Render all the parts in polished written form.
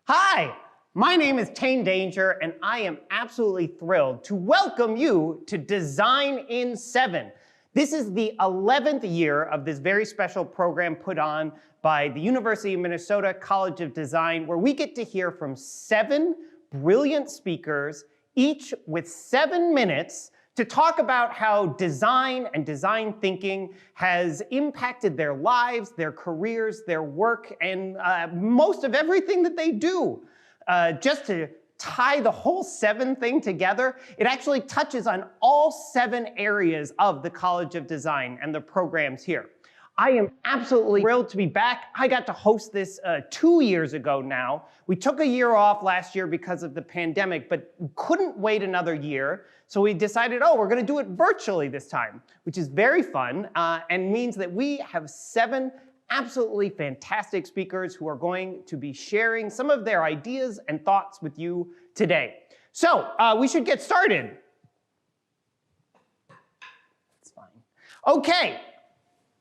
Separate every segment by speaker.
Speaker 1: Hi, my name is Tane Danger, and I am absolutely thrilled to welcome you to Design in 7. This is the 11th year of this very special program put on by the University of Minnesota College of Design, where we get to hear from 7 brilliant speakers, each with 7 minutes to talk about how design and design thinking has impacted their lives, their careers, their work, and most of everything that they do. Just to tie the whole 7 thing together, it actually touches on all 7 areas of the College of Design and the programs here. I am absolutely thrilled to be back. I got to host this 2 years ago now. We took a year off last year because of the pandemic, but couldn't wait another year. So we decided, we're going to do it virtually this time, which is very fun and means that we have 7 absolutely fantastic speakers who are going to be sharing some of their ideas and thoughts with you today. So we should get started. That's fine. Okay.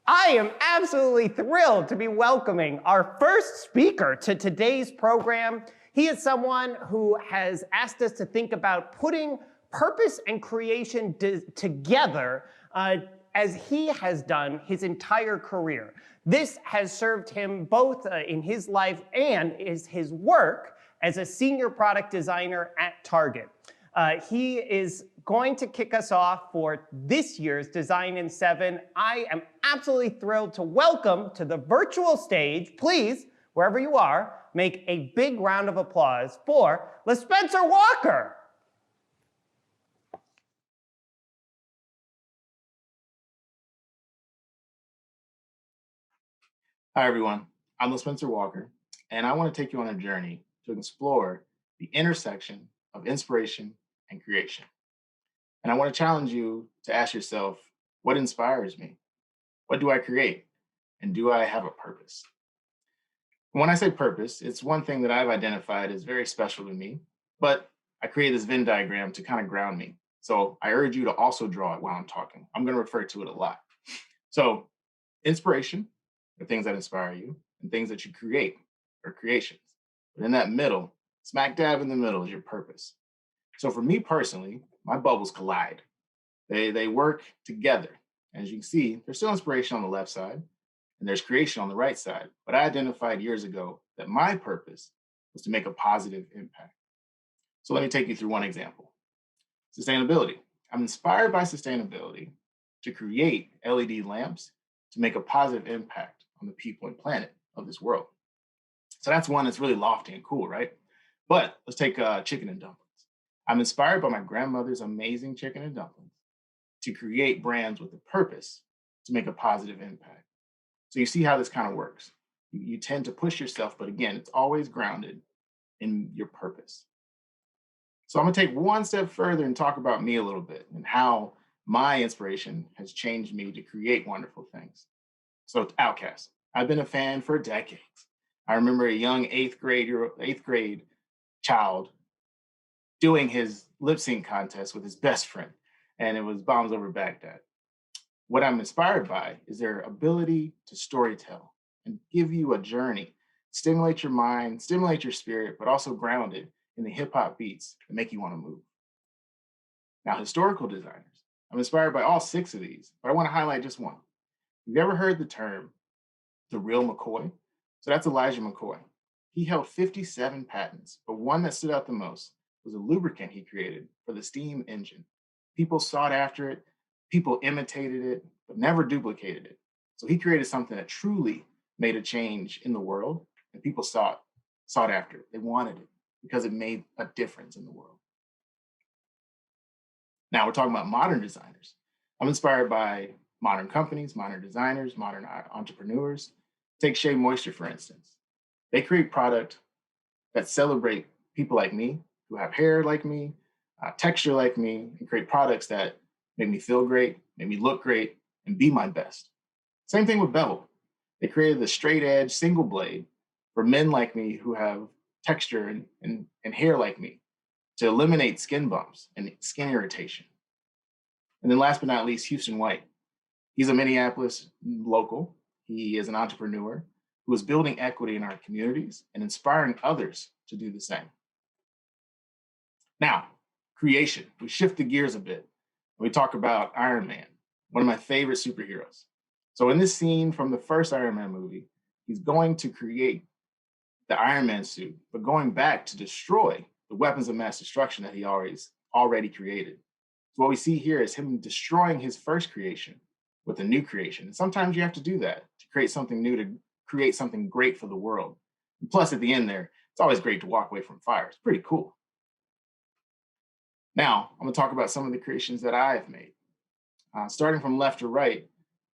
Speaker 1: I am absolutely thrilled to be welcoming our first speaker to today's program. He is someone who has asked us to think about putting purpose and creation together as he has done his entire career. This has served him both in his life and his work as a senior product designer at Target. He is going to kick us off for this year's Design in 7. I am absolutely thrilled to welcome to the virtual stage, please, wherever you are, make a big round of applause for LaSpencer Walker.
Speaker 2: Hi, everyone. I'm LaSpencer Walker, and I want to take you on a journey to explore the intersection of inspiration and creation. And I want to challenge you to ask yourself, what inspires me? What do I create? And do I have a purpose? And when I say purpose, it's one thing that I've identified as very special to me, but I created this Venn diagram to kind of ground me. So I urge you to also draw it while I'm talking. I'm going to refer to it a lot. So inspiration are things that inspire you, and things that you create are creations. But in that middle, smack dab in the middle, is your purpose. So for me personally, my bubbles collide. They work together. As you can see, there's still inspiration on the left side, and there's creation on the right side. But I identified years ago that my purpose was to make a positive impact. So let me take you through one example. Sustainability. I'm inspired by sustainability to create LED lamps to make a positive impact on the people and planet of this world. So that's one that's really lofty and cool, right? But let's take chicken and dumplings. I'm inspired by my grandmother's amazing chicken and dumplings to create brands with a purpose to make a positive impact. So you see how this kind of works. You tend to push yourself, but again, it's always grounded in your purpose. So I'm gonna take one step further and talk about me a little bit and how my inspiration has changed me to create wonderful things. So Outkast, I've been a fan for decades. I remember a young eighth grade child doing his lip sync contest with his best friend, and it was Bombs Over Baghdad. What I'm inspired by is their ability to storytell and give you a journey, stimulate your mind, stimulate your spirit, but also grounded in the hip hop beats that make you want to move. Now, historical designers, I'm inspired by all 6 of these, but I want to highlight just one. Have you ever heard the term the real McCoy? So that's Elijah McCoy. He held 57 patents, but one that stood out the most was a lubricant he created for the steam engine. People sought after it, people imitated it, but never duplicated it. So he created something that truly made a change in the world, and people sought after it. They wanted it because it made a difference in the world. Now we're talking about modern designers. I'm inspired by modern companies, modern designers, modern entrepreneurs. Take Shea Moisture, for instance. They create product that celebrate people like me, who have hair like me, texture like me, and create products that make me feel great, make me look great, and be my best. Same thing with Bevel. They created the straight edge single blade for men like me who have texture and hair like me to eliminate skin bumps and skin irritation. And then last but not least, Houston White. He's a Minneapolis local. He is an entrepreneur, who is building equity in our communities and inspiring others to do the same. Now, creation. We shift the gears a bit. We talk about Iron Man, one of my favorite superheroes. So in this scene from the first Iron Man movie, he's going to create the Iron Man suit, but going back to destroy the weapons of mass destruction that he already created. So what we see here is him destroying his first creation with a new creation. And sometimes you have to do that to create something new, to create something great for the world. And plus, at the end there, it's always great to walk away from fire. It's pretty cool. Now, I'm going to talk about some of the creations that I've made. Starting from left to right,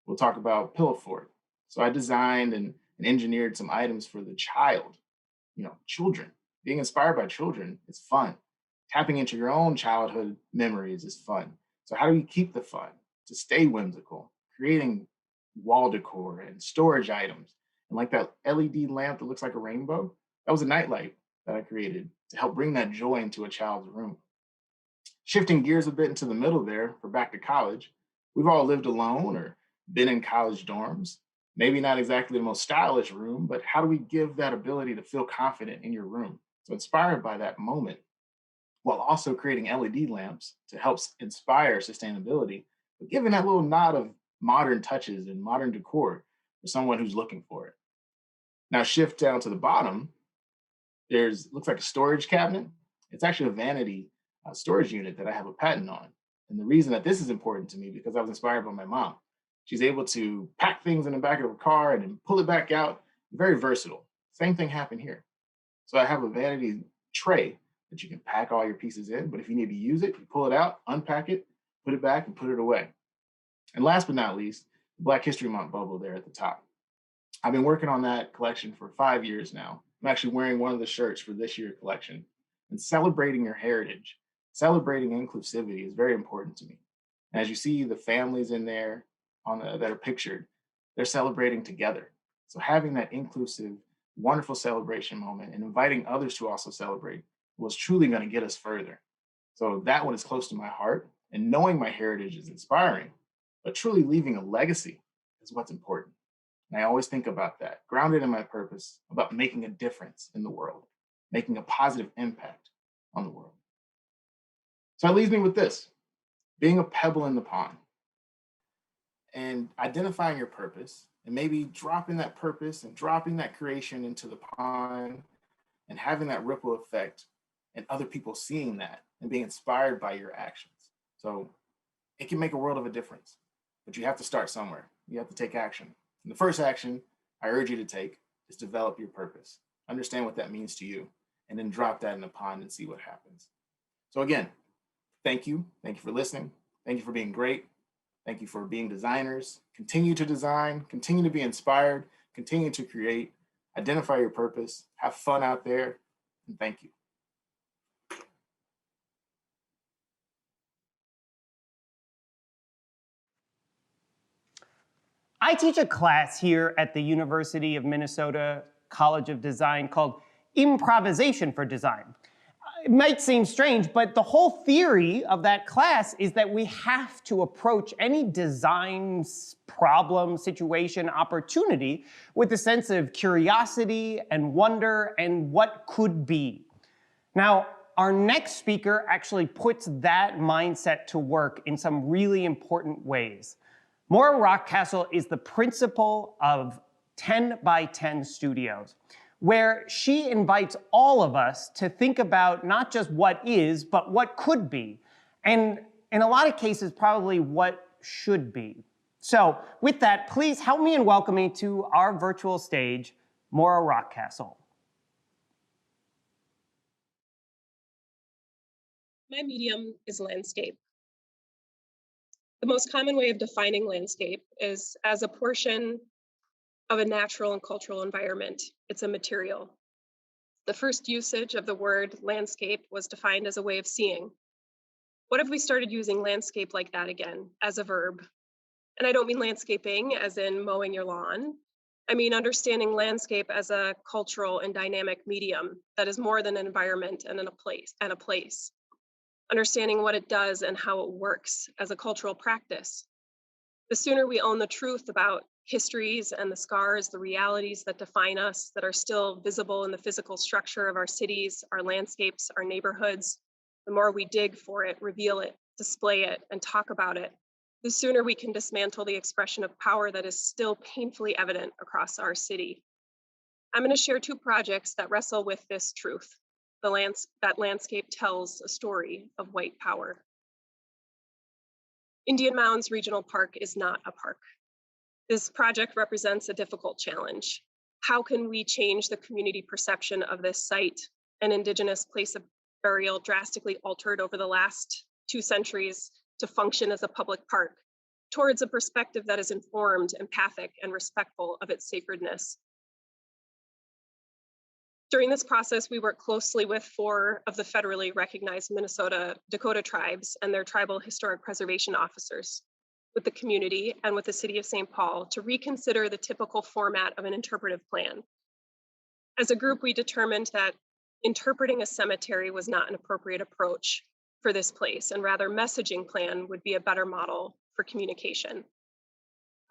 Speaker 2: we'll talk about Pillow Fort. So I designed and engineered some items for the child, children. Being inspired by children is fun. Tapping into your own childhood memories is fun. So how do we keep the fun to stay whimsical? Creating wall decor and storage items. And like that LED lamp that looks like a rainbow, that was a nightlight that I created to help bring that joy into a child's room. Shifting gears a bit into the middle there for back to college, we've all lived alone or been in college dorms. Maybe not exactly the most stylish room, but how do we give that ability to feel confident in your room? So inspired by that moment, while also creating LED lamps to help inspire sustainability, but giving that little nod of modern touches and modern decor for someone who's looking for it. Now shift down to the bottom, looks like a storage cabinet. It's actually a vanity storage unit that I have a patent on. And the reason that this is important to me, because I was inspired by my mom. She's able to pack things in the back of her car and then pull it back out. Very versatile. Same thing happened here. So I have a vanity tray that you can pack all your pieces in, but if you need to use it, you pull it out, unpack it, put it back, and put it away. And last but not least, the Black History Month bubble there at the top. I've been working on that collection for 5 years now. I'm actually wearing one of the shirts for this year's collection. And celebrating your heritage, celebrating inclusivity is very important to me. And as you see the families in there that are pictured, they're celebrating together. So having that inclusive, wonderful celebration moment and inviting others to also celebrate was truly going to get us further. So that one is close to my heart, and knowing my heritage is inspiring, but truly leaving a legacy is what's important. And I always think about that, grounded in my purpose, about making a difference in the world, making a positive impact on the world. So that leaves me with this, being a pebble in the pond and identifying your purpose and maybe dropping that purpose and dropping that creation into the pond and having that ripple effect and other people seeing that and being inspired by your actions. So it can make a world of a difference, but you have to start somewhere. You have to take action. And the first action I urge you to take is develop your purpose. Understand what that means to you, and then drop that in the pond and see what happens. So again, thank you. Thank you for listening. Thank you for being great. Thank you for being designers. Continue to design, continue to be inspired, continue to create, identify your purpose, have fun out there, and thank you.
Speaker 1: I teach a class here at the University of Minnesota College of Design called Improvisation for Design. It might seem strange, but the whole theory of that class is that we have to approach any design problem, situation, opportunity with a sense of curiosity and wonder and what could be. Now, our next speaker actually puts that mindset to work in some really important ways. Maura Rockcastle is the principal of 10 by 10 Studios, where she invites all of us to think about not just what is, but what could be, and in a lot of cases, probably what should be. So with that, please help me in welcoming to our virtual stage, Maura Rockcastle.
Speaker 3: My medium is landscape. The most common way of defining landscape is as a portion of a natural and cultural environment. It's a material. The first usage of the word landscape was defined as a way of seeing. What if we started using landscape like that again, as a verb? And I don't mean landscaping as in mowing your lawn. I mean understanding landscape as a cultural and dynamic medium that is more than an environment and a place. Understanding what it does and how it works as a cultural practice. The sooner we own the truth about histories and the scars, the realities that define us, that are still visible in the physical structure of our cities, our landscapes, our neighborhoods, the more we dig for it, reveal it, display it, and talk about it, the sooner we can dismantle the expression of power that is still painfully evident across our city. I'm going to share 2 projects that wrestle with this truth. That landscape tells a story of white power. Indian Mounds Regional Park is not a park. This project represents a difficult challenge. How can we change the community perception of this site, an Indigenous place of burial drastically altered over the last 2 centuries to function as a public park, towards a perspective that is informed, empathic, and respectful of its sacredness? During this process, we worked closely with 4 of the federally recognized Minnesota Dakota tribes and their tribal historic preservation officers, with the community and with the city of St. Paul to reconsider the typical format of an interpretive plan. As a group, we determined that interpreting a cemetery was not an appropriate approach for this place, and rather messaging plan would be a better model for communication.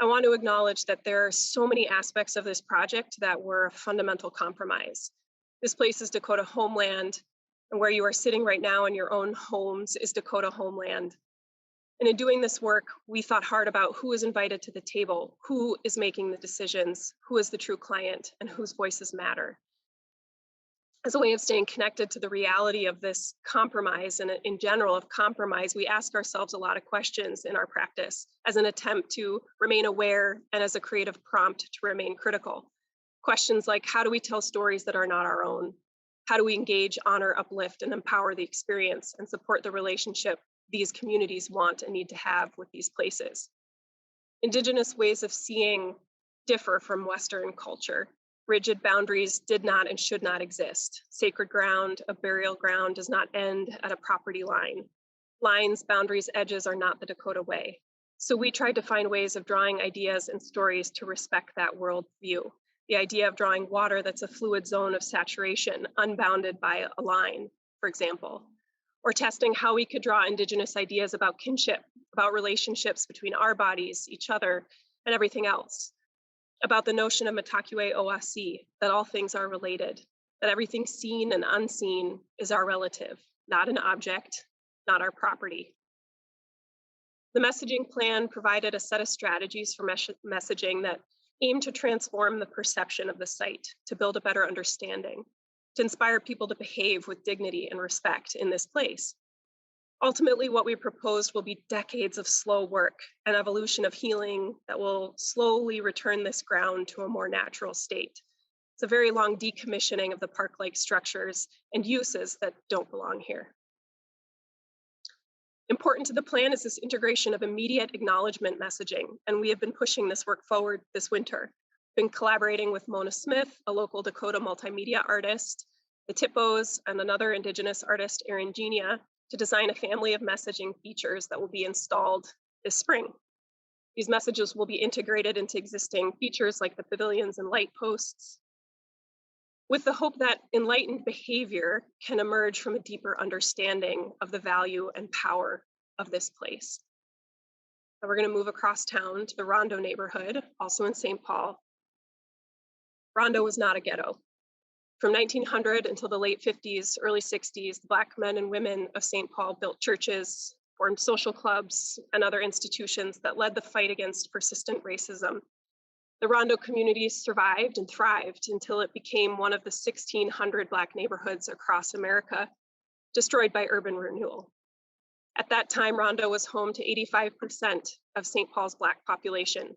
Speaker 3: I want to acknowledge that there are so many aspects of this project that were a fundamental compromise. This place is Dakota homeland, and where you are sitting right now in your own homes is Dakota homeland. And in doing this work, we thought hard about who is invited to the table, who is making the decisions, who is the true client, and whose voices matter. As a way of staying connected to the reality of this compromise, and in general of compromise, we ask ourselves a lot of questions in our practice as an attempt to remain aware and as a creative prompt to remain critical. Questions like, how do we tell stories that are not our own? How do we engage, honor, uplift, and empower the experience and support the relationship these communities want and need to have with these places? Indigenous ways of seeing differ from Western culture. Rigid boundaries did not and should not exist. Sacred ground, a burial ground, does not end at a property line. Lines, boundaries, edges are not the Dakota way. So we tried to find ways of drawing ideas and stories to respect that worldview. The idea of drawing water that's a fluid zone of saturation, unbounded by a line, for example. Or testing how we could draw Indigenous ideas about kinship, about relationships between our bodies, each other, and everything else. About the notion of Mitakuye Owasso, that all things are related, that everything seen and unseen is our relative, not an object, not our property. The messaging plan provided a set of strategies for messaging that aim to transform the perception of the site, to build a better understanding, to inspire people to behave with dignity and respect in this place. Ultimately, what we proposed will be decades of slow work, an evolution of healing that will slowly return this ground to a more natural state. It's a very long decommissioning of the park-like structures and uses that don't belong here. Important to the plan is this integration of immediate acknowledgement messaging, and we have been pushing this work forward this winter. Been collaborating with Mona Smith, a local Dakota multimedia artist, the Tippos, and another Indigenous artist, Erin Genia, to design a family of messaging features that will be installed this spring. These messages will be integrated into existing features like the pavilions and light posts, with the hope that enlightened behavior can emerge from a deeper understanding of the value and power of this place. Now we're going to move across town to the Rondo neighborhood, also in St. Paul. Rondo was not a ghetto. From 1900 until the late 50s, early 60s, the Black men and women of St. Paul built churches, formed social clubs, and other institutions that led the fight against persistent racism. The Rondo community survived and thrived until it became one of the 1,600 Black neighborhoods across America, destroyed by urban renewal. At that time, Rondo was home to 85% of St. Paul's Black population.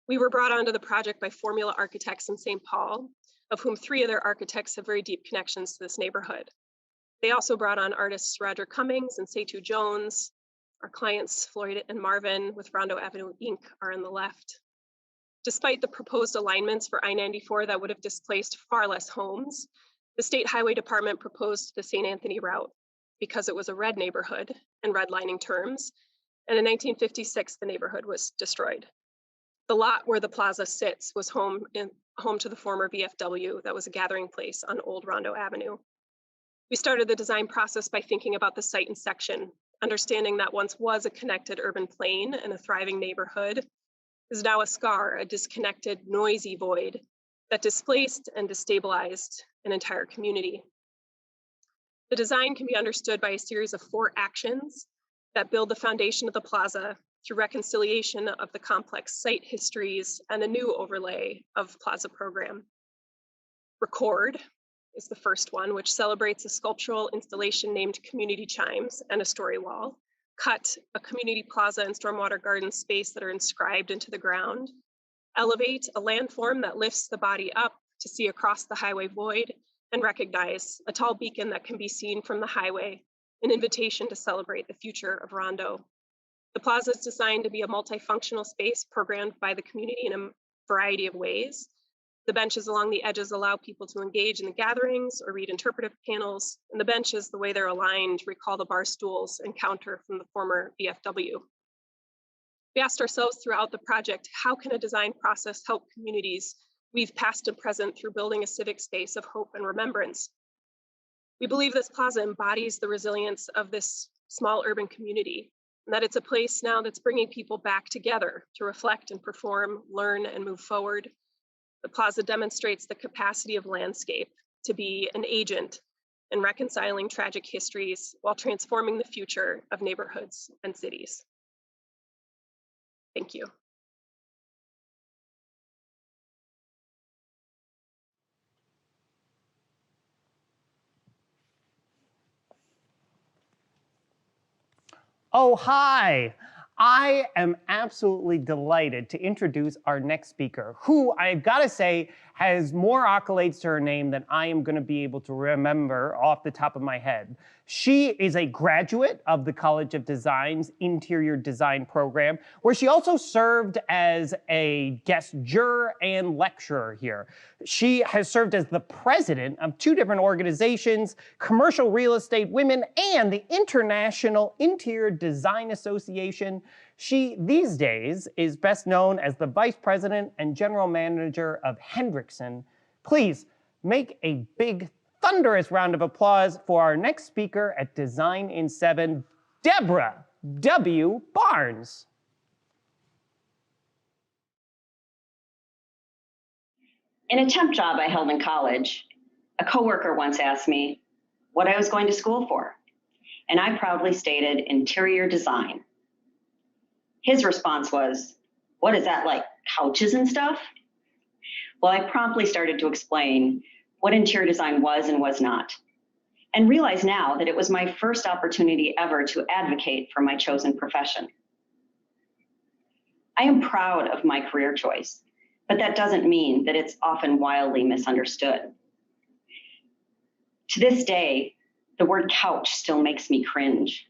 Speaker 3: We were brought onto the project by Formula Architects in St. Paul, of whom 3 of their architects have very deep connections to this neighborhood. They also brought on artists Roger Cummings and Setu Jones. Our clients, Floyd and Marvin, with Rondo Avenue Inc., are on the left. Despite the proposed alignments for I-94 that would have displaced far less homes, the State Highway Department proposed the St. Anthony route because it was a red neighborhood in redlining terms, and in 1956, the neighborhood was destroyed. The lot where the plaza sits was home to the former VFW that was a gathering place on Old Rondo Avenue. We started the design process by thinking about the site and section, understanding that once was a connected urban plain and a thriving neighborhood. is now a scar, a disconnected, noisy void that displaced and destabilized an entire community. The design can be understood by a series of 4 actions that build the foundation of the plaza through reconciliation of the complex site histories and a new overlay of plaza program. Record is the first one, which celebrates a sculptural installation named Community Chimes and a story wall. Cut, a community plaza and stormwater garden space that are inscribed into the ground. Elevate, a landform that lifts the body up to see across the highway void. And recognize, a tall beacon that can be seen from the highway, an invitation to celebrate the future of Rondo. The plaza is designed to be a multifunctional space programmed by the community in a variety of ways. The benches along the edges allow people to engage in the gatherings or read interpretive panels, and the benches, the way they're aligned, recall the bar stools and counter from the former VFW. We asked ourselves throughout the project, how can a design process help communities weave past and present through building a civic space of hope and remembrance? We believe this plaza embodies the resilience of this small urban community, and that it's a place now that's bringing people back together to reflect and perform, learn, and move forward. The plaza demonstrates the capacity of landscape to be an agent in reconciling tragic histories while transforming the future of neighborhoods and cities. Thank you.
Speaker 1: Oh, hi. I am absolutely delighted to introduce our next speaker, who I've got to say has more accolades to her name than I am going to be able to remember off the top of my head. She is a graduate of the College of Design's Interior Design program, where she also served as a guest juror and lecturer here. She has served as the president of 2 different organizations, Commercial Real Estate Women and the International Interior Design Association. She, these days, is best known as the vice president and general manager of Hendrickson. Please make a big, thunderous round of applause for our next speaker at Design in 7, Deborah W. Barnes.
Speaker 4: In a temp job I held in college, a coworker once asked me what I was going to school for, and I proudly stated interior design. His response was, "What is that, like couches and stuff?" Well, I promptly started to explain what interior design was and was not, and realize now that it was my first opportunity ever to advocate for my chosen profession. I am proud of my career choice, but that doesn't mean that it's often wildly misunderstood. To this day, the word couch still makes me cringe.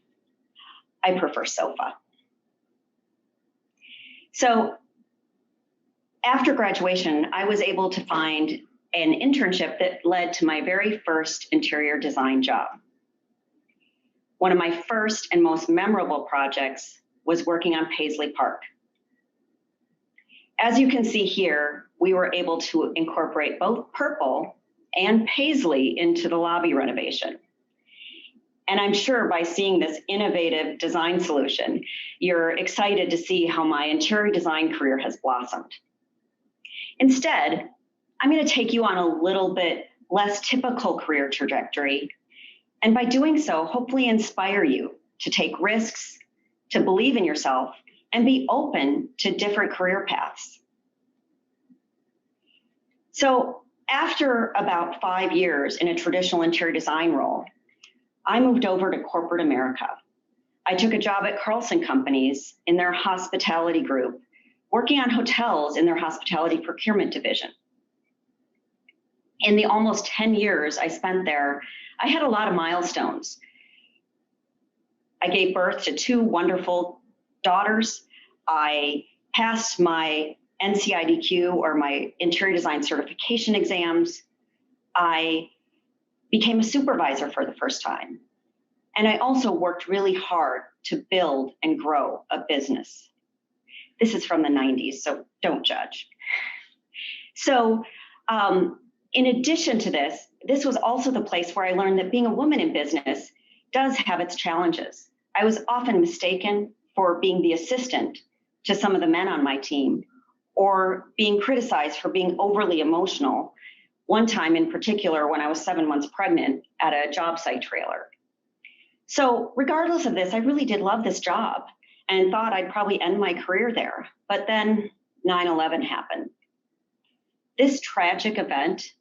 Speaker 4: I prefer sofa. So after graduation, I was able to find an internship that led to my very first interior design job. One of my first and most memorable projects was working on Paisley Park. As you can see here, we were able to incorporate both purple and paisley into the lobby renovation. And I'm sure by seeing this innovative design solution, you're excited to see how my interior design career has blossomed. Instead, I'm going to take you on a little bit less typical career trajectory, and by doing so, hopefully inspire you to take risks, to believe in yourself, and be open to different career paths. So after about 5 years in a traditional interior design role, I moved over to corporate America. I took a job at Carlson Companies in their hospitality group, working on hotels in their hospitality procurement division. In the almost 10 years I spent there, I had a lot of milestones. I gave birth to 2 wonderful daughters. I passed my NCIDQ, or my interior design certification exams. I became a supervisor for the first time. And I also worked really hard to build and grow a business. This is from the 90s, so don't judge. So in addition to this, this was also the place where I learned that being a woman in business does have its challenges. I was often mistaken for being the assistant to some of the men on my team, or being criticized for being overly emotional. One time in particular, when I was 7 months pregnant at a job site trailer. So regardless of this, I really did love this job and thought I'd probably end my career there. But then 9/11 happened. This tragic event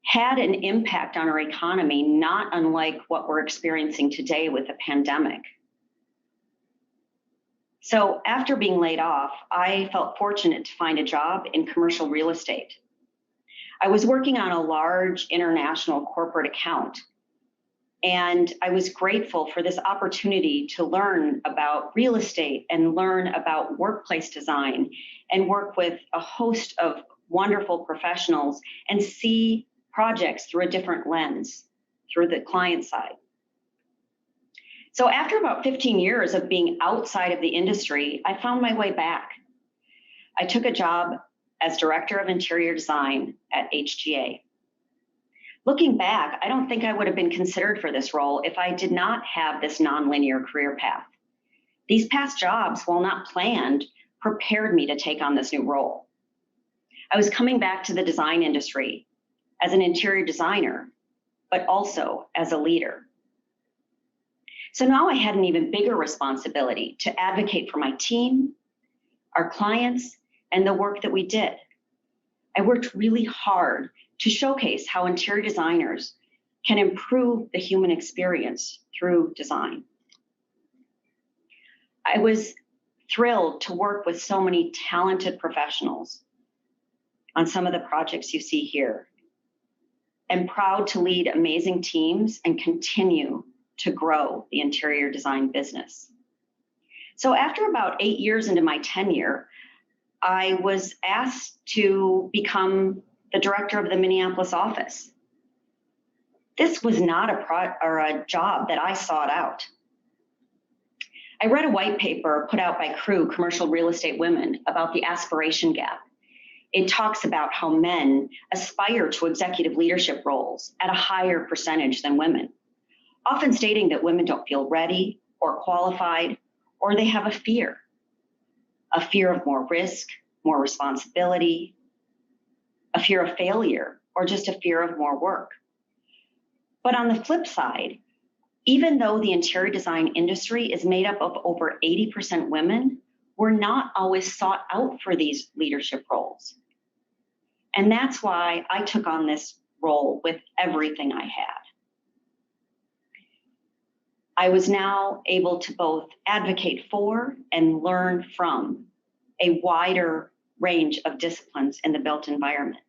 Speaker 4: had an impact on our economy, not unlike what we're experiencing today with the pandemic. So after being laid off, I felt fortunate to find a job in commercial real estate. I was working on a large international corporate account, and I was grateful for this opportunity to learn about real estate and learn about workplace design and work with a host of wonderful professionals and see projects through a different lens, through the client side. So after about 15 years of being outside of the industry, I found my way back. I took a job as Director of Interior Design at HGA. Looking back, I don't think I would have been considered for this role if I did not have this nonlinear career path. These past jobs, while not planned, prepared me to take on this new role. I was coming back to the design industry as an interior designer, but also as a leader. So now I had an even bigger responsibility to advocate for my team, our clients, and the work that we did. I worked really hard to showcase how interior designers can improve the human experience through design. I was thrilled to work with so many talented professionals on some of the projects you see here, and proud to lead amazing teams and continue to grow the interior design business. So after about 8 years into my tenure, I was asked to become the director of the Minneapolis office. This was not a job that I sought out. I read a white paper put out by CREW, Commercial Real Estate Women, about the aspiration gap. It talks about how men aspire to executive leadership roles at a higher percentage than women, often stating that women don't feel ready or qualified, or they have a fear of more risk, more responsibility, a fear of failure, or just a fear of more work. But on the flip side, even though the interior design industry is made up of over 80% women, we're not always sought out for these leadership roles. And that's why I took on this role with everything I had. I was now able to both advocate for and learn from a wider range of disciplines in the built environment,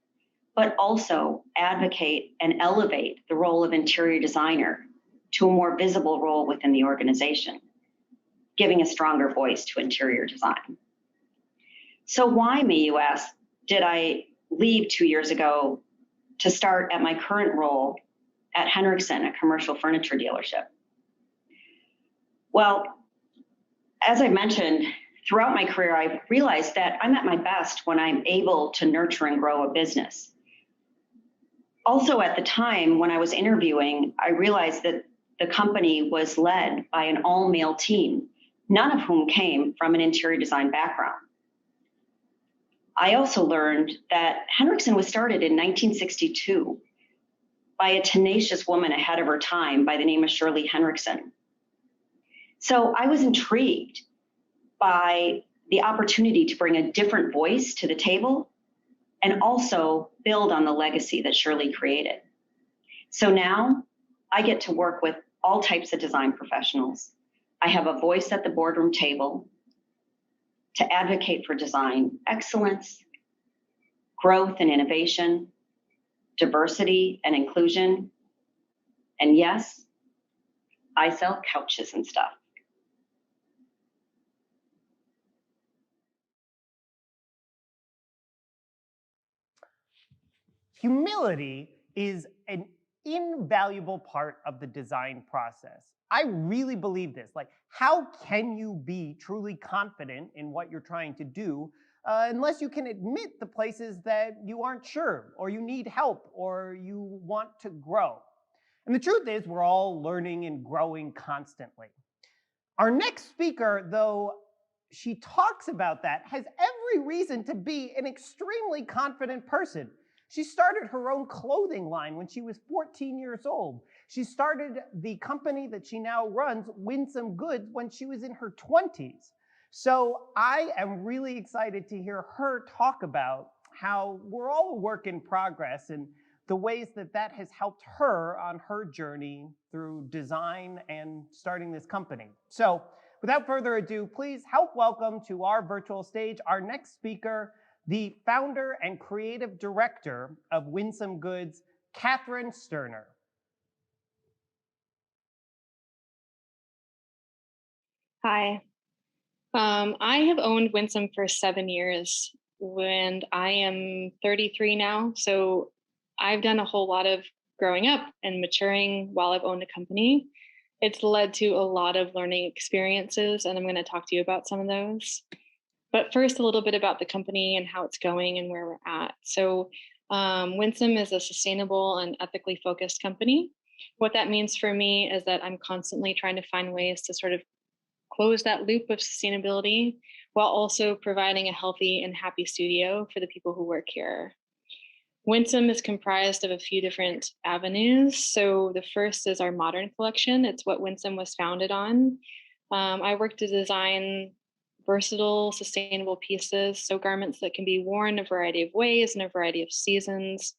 Speaker 4: but also advocate and elevate the role of interior designer to a more visible role within the organization, giving a stronger voice to interior design. So why me, you ask, did I leave 2 years ago to start at my current role at Henriksen, a commercial furniture dealership? Well, as I mentioned, throughout my career, I realized that I'm at my best when I'm able to nurture and grow a business. Also, at the time when I was interviewing, I realized that the company was led by an all-male team, none of whom came from an interior design background. I also learned that Henriksen was started in 1962 by a tenacious woman ahead of her time by the name of Shirley Henriksen. So I was intrigued by the opportunity to bring a different voice to the table and also build on the legacy that Shirley created. So now I get to work with all types of design professionals. I have a voice at the boardroom table to advocate for design excellence, growth and innovation, diversity and inclusion, and yes, I sell couches and stuff.
Speaker 1: Humility is an invaluable part of the design process. I really believe this. Like, how can you be truly confident in what you're trying to do unless you can admit the places that you aren't sure, or you need help, or you want to grow? And the truth is, we're all learning and growing constantly. Our next speaker, though she talks about that, has every reason to be an extremely confident person. She started her own clothing line when she was 14 years old. She started the company that she now runs, Winsome Goods, when she was in her 20s. So I am really excited to hear her talk about how we're all a work in progress and the ways that that has helped her on her journey through design and starting this company. So without further ado, please help welcome to our virtual stage our next speaker, the founder and creative director of Winsome Goods, Catherine Sterner.
Speaker 5: Hi. I have owned Winsome for 7 years and I am 33 now. So I've done a whole lot of growing up and maturing while I've owned a company. It's led to a lot of learning experiences, and I'm going to talk to you about some of those. But first, a little bit about the company and how it's going and where we're at. So Winsome is a sustainable and ethically focused company. What that means for me is that I'm constantly trying to find ways to sort of close that loop of sustainability while also providing a healthy and happy studio for the people who work here. Winsome is comprised of a few different avenues. So the first is our modern collection. It's what Winsome was founded on. I work to design versatile, sustainable pieces, so garments that can be worn a variety of ways in a variety of seasons.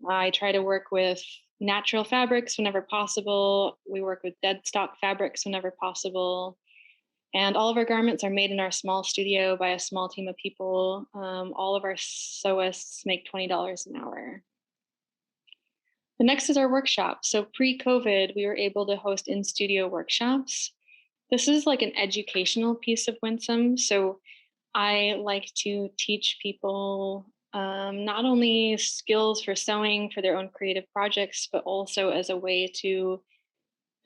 Speaker 5: I try to work with natural fabrics whenever possible. We work with dead stock fabrics whenever possible. And all of our garments are made in our small studio by a small team of people. All of our sewists make $20 an hour. The next is our workshop. So pre-COVID, we were able to host in-studio workshops. This is like an educational piece of Winsome. So I like to teach people not only skills for sewing for their own creative projects, but also as a way to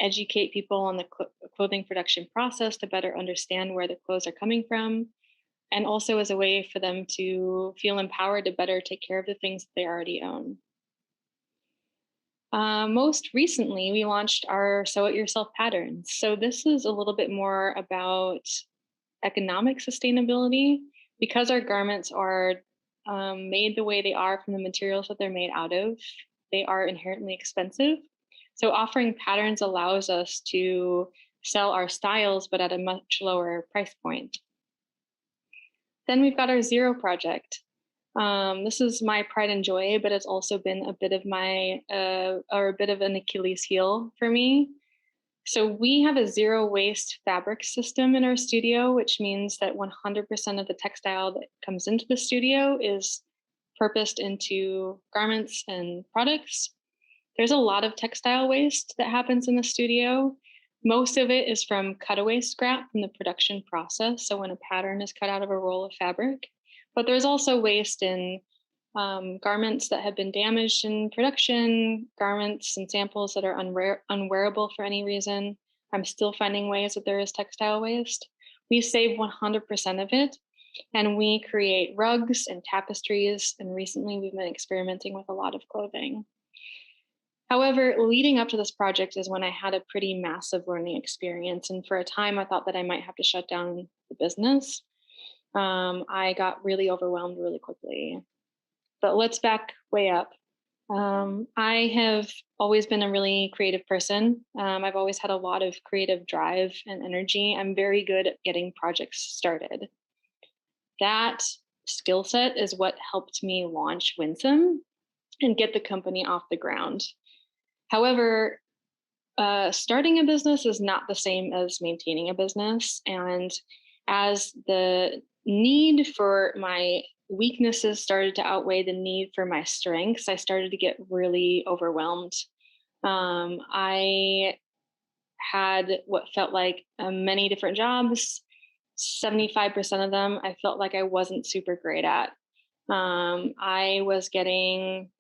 Speaker 5: educate people on the clothing production process to better understand where the clothes are coming from, and also as a way for them to feel empowered to better take care of the things that they already own. Most recently, we launched our Sew It Yourself patterns. So this is a little bit more about economic sustainability. Because our garments are made the way they are from the materials that they're made out of, they are inherently expensive. So offering patterns allows us to sell our styles, but at a much lower price point. Then we've got our Zero project. This is my pride and joy, but it's also been a bit of or a bit of an Achilles heel for me. So we have a zero waste fabric system in our studio, which means that 100% of the textile that comes into the studio is purposed into garments and products. There's a lot of textile waste that happens in the studio. Most of it is from cutaway scrap from the production process. So when a pattern is cut out of a roll of fabric, but there's also waste in garments that have been damaged in production, garments and samples that are unwearable for any reason. I'm still finding ways that there is textile waste. We save 100% of it, and we create rugs and tapestries. And recently we've been experimenting with a lot of clothing. However, leading up to this project is when I had a pretty massive learning experience. And for a time, I thought that I might have to shut down the business. I got really overwhelmed really quickly. But let's back way up. I have always been a really creative person. I've always had a lot of creative drive and energy. I'm very good at getting projects started. That skill set is what helped me launch Winsome and get the company off the ground. However, starting a business is not the same as maintaining a business. And as the need for my weaknesses started to outweigh the need for my strengths, I started to get really overwhelmed. I had what felt like many different jobs. 75% of them I felt like I wasn't super great at. I was getting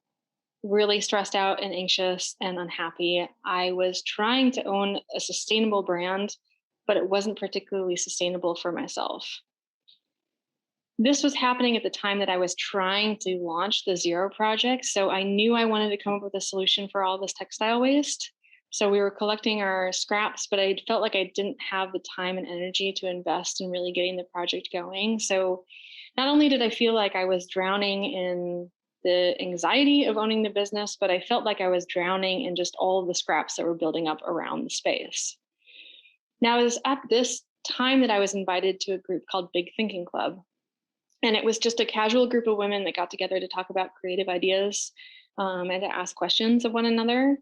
Speaker 5: really stressed out and anxious and unhappy. I was trying to own a sustainable brand, but it wasn't particularly sustainable for myself. This was happening at the time that I was trying to launch the Zero project. So I knew I wanted to come up with a solution for all this textile waste. So we were collecting our scraps, but I felt like I didn't have the time and energy to invest in really getting the project going. So not only did I feel like I was drowning in the anxiety of owning the business, but I felt like I was drowning in just all of the scraps that were building up around the space. Now, it was at this time that I was invited to a group called Big Thinking Club. And it was just a casual group of women that got together to talk about creative ideas and to ask questions of one another.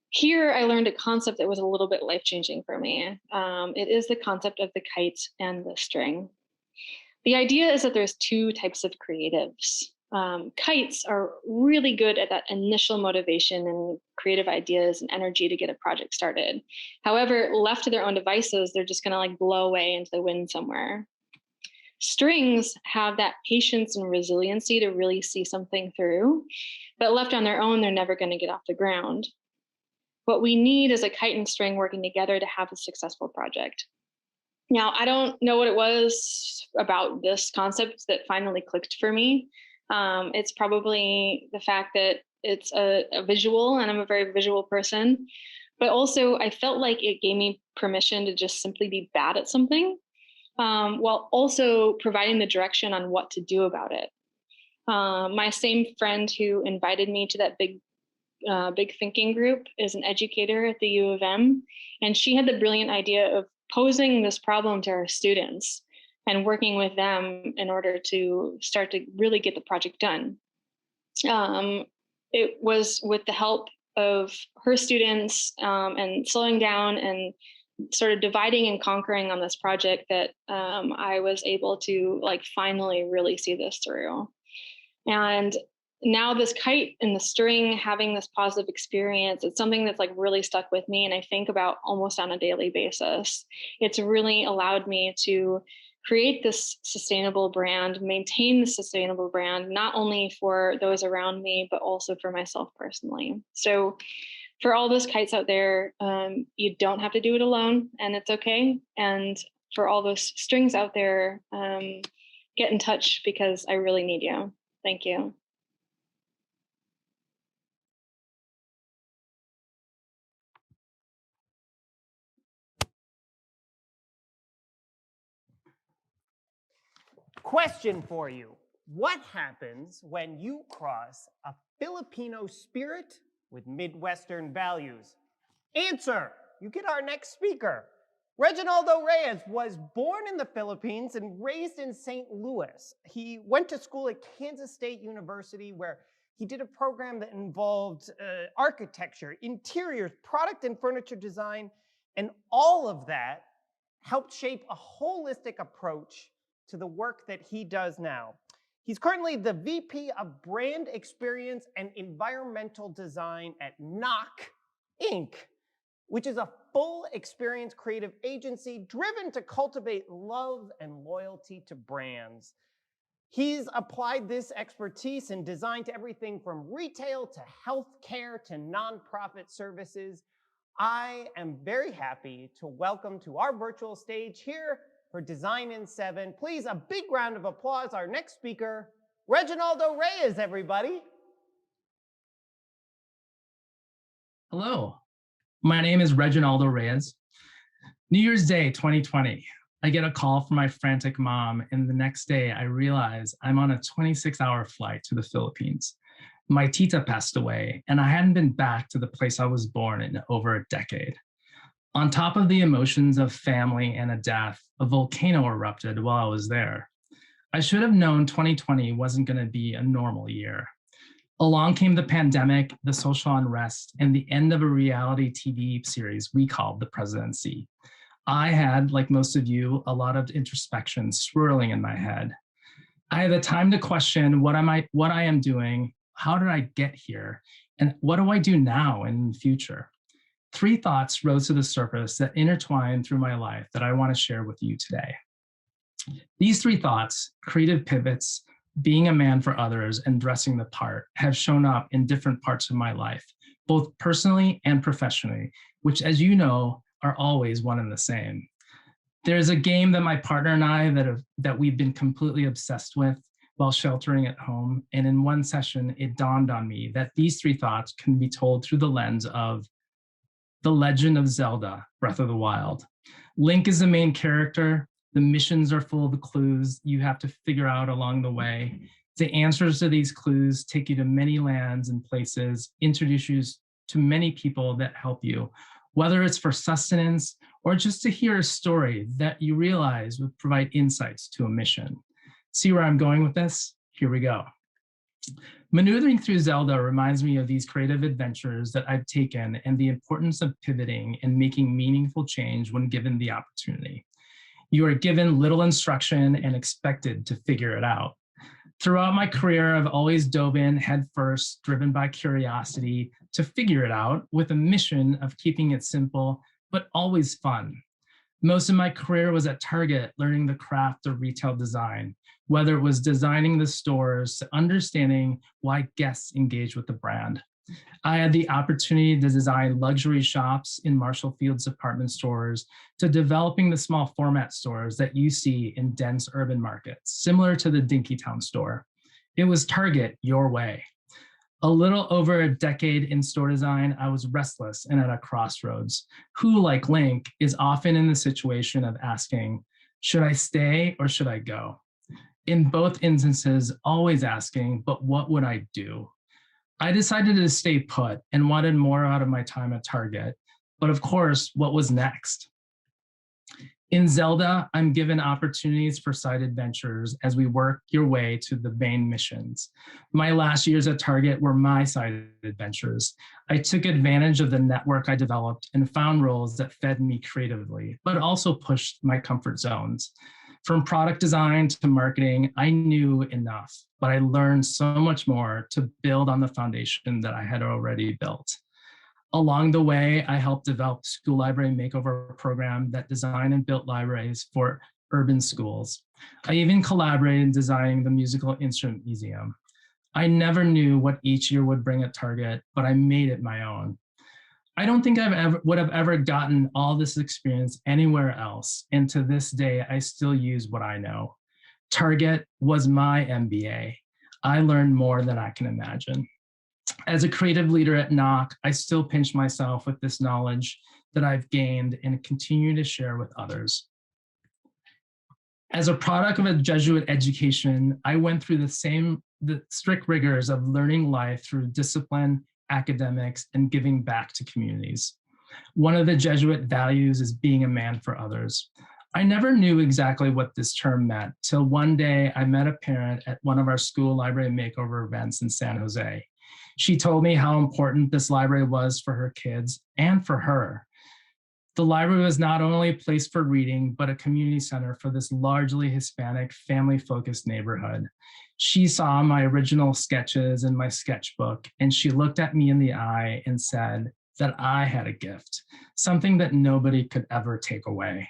Speaker 5: Here, I learned a concept that was a little bit life-changing for me. It is the concept of the kite and the string. The idea is that there's two types of creatives. Kites are really good at that initial motivation and creative ideas and energy to get a project started. However, left to their own devices, they're just gonna like blow away into the wind somewhere. Strings have that patience and resiliency to really see something through, but left on their own, they're never gonna get off the ground. What we need is a kite and string working together to have a successful project. Now, I don't know what it was about this concept that finally clicked for me. It's probably the fact that it's a visual, and I'm a very visual person, but also I felt like it gave me permission to just simply be bad at something, while also providing the direction on what to do about it. My same friend who invited me to that big thinking group is an educator at the U of M, and she had the brilliant idea of posing this problem to our students and working with them in order to start to really get the project done. It was with the help of her students and slowing down and sort of dividing and conquering on this project that I was able to like finally really see this through. And now this kite and the string having this positive experience, it's something that's like really stuck with me and I think about almost on a daily basis. It's really allowed me to create this sustainable brand, maintain the sustainable brand, not only for those around me, but also for myself personally. So for all those kites out there, you don't have to do it alone, and it's okay. And for all those strings out there, get in touch because I really need you. Thank you.
Speaker 1: Question for you. What happens when you cross a Filipino spirit with Midwestern values? Answer. You get our next speaker. Reginaldo Reyes was born in the Philippines and raised in St. Louis. He went to school at Kansas State University where he did a program that involved architecture, interiors, product and furniture design, and all of that helped shape a holistic approach to the work that he does now. He's currently the VP of Brand Experience and Environmental Design at Knock Inc., which is a full experience creative agency driven to cultivate love and loyalty to brands. He's applied this expertise in design to everything from retail to healthcare to nonprofit services. I am very happy to welcome to our virtual stage here for Design in 7. Please, a big round of applause, our next speaker, Reginaldo Reyes, everybody.
Speaker 6: Hello, my name is Reginaldo Reyes. New Year's Day 2020, I get a call from my frantic mom, and the next day I realize I'm on a 26-hour flight to the Philippines. My tita passed away, and I hadn't been back to the place I was born in over a decade. On top of the emotions of family and a death, a volcano erupted while I was there. I should have known 2020 wasn't going to be a normal year. Along came the pandemic, the social unrest, and the end of a reality TV series we called The Presidency. I had, like most of you, a lot of introspection swirling in my head. I had the time to question what I am doing, how did I get here, and what do I do now and in the future? 3 thoughts rose to the surface that intertwine through my life that I want to share with you today. These 3 thoughts, creative pivots, being a man for others, and dressing the part, have shown up in different parts of my life, both personally and professionally, which, as you know, are always one and the same. There's a game that my partner and I that we've been completely obsessed with while sheltering at home. And in one session, it dawned on me that these 3 thoughts can be told through the lens of The Legend of Zelda, Breath of the Wild. Link is the main character. The missions are full of clues you have to figure out along the way. The answers to these clues take you to many lands and places, introduce you to many people that help you, whether it's for sustenance or just to hear a story that you realize would provide insights to a mission. See where I'm going with this? Here we go. Maneuvering through Zelda reminds me of these creative adventures that I've taken and the importance of pivoting and making meaningful change when given the opportunity. You are given little instruction and expected to figure it out. Throughout my career, I've always dove in headfirst, driven by curiosity to figure it out with a mission of keeping it simple, but always fun. Most of my career was at Target, learning the craft of retail design, whether it was designing the stores to understanding why guests engage with the brand. I had the opportunity to design luxury shops in Marshall Field's department stores to developing the small format stores that you see in dense urban markets, similar to the Dinkytown store. It was Target your way. A little over a decade in store design, I was restless and at a crossroads. Who, like Link, is often in the situation of asking, should I stay or should I go? In both instances, always asking, but what would I do? I decided to stay put and wanted more out of my time at Target. But of course, what was next? In Zelda, I'm given opportunities for side adventures as we work your way to the main missions. My last years at Target were my side adventures. I took advantage of the network I developed and found roles that fed me creatively, but also pushed my comfort zones. From product design to marketing, I knew enough, but I learned so much more to build on the foundation that I had already built. Along the way, I helped develop a school library makeover program that designed and built libraries for urban schools. I even collaborated in designing the Musical Instrument Museum. I never knew what each year would bring at Target, but I made it my own. I don't think would have ever gotten all this experience anywhere else. And to this day, I still use what I know. Target was my MBA. I learned more than I can imagine. As a creative leader at Knock, I still pinch myself with this knowledge that I've gained and continue to share with others. As a product of a Jesuit education, I went through the strict rigors of learning life through discipline, academics, and giving back to communities. One of the Jesuit values is being a man for others. I never knew exactly what this term meant till one day I met a parent at one of our school library makeover events in San Jose. She told me how important this library was for her kids and for her. The library was not only a place for reading, but a community center for this largely Hispanic, family-focused neighborhood. She saw my original sketches in my sketchbook, and she looked at me in the eye and said that I had a gift, something that nobody could ever take away.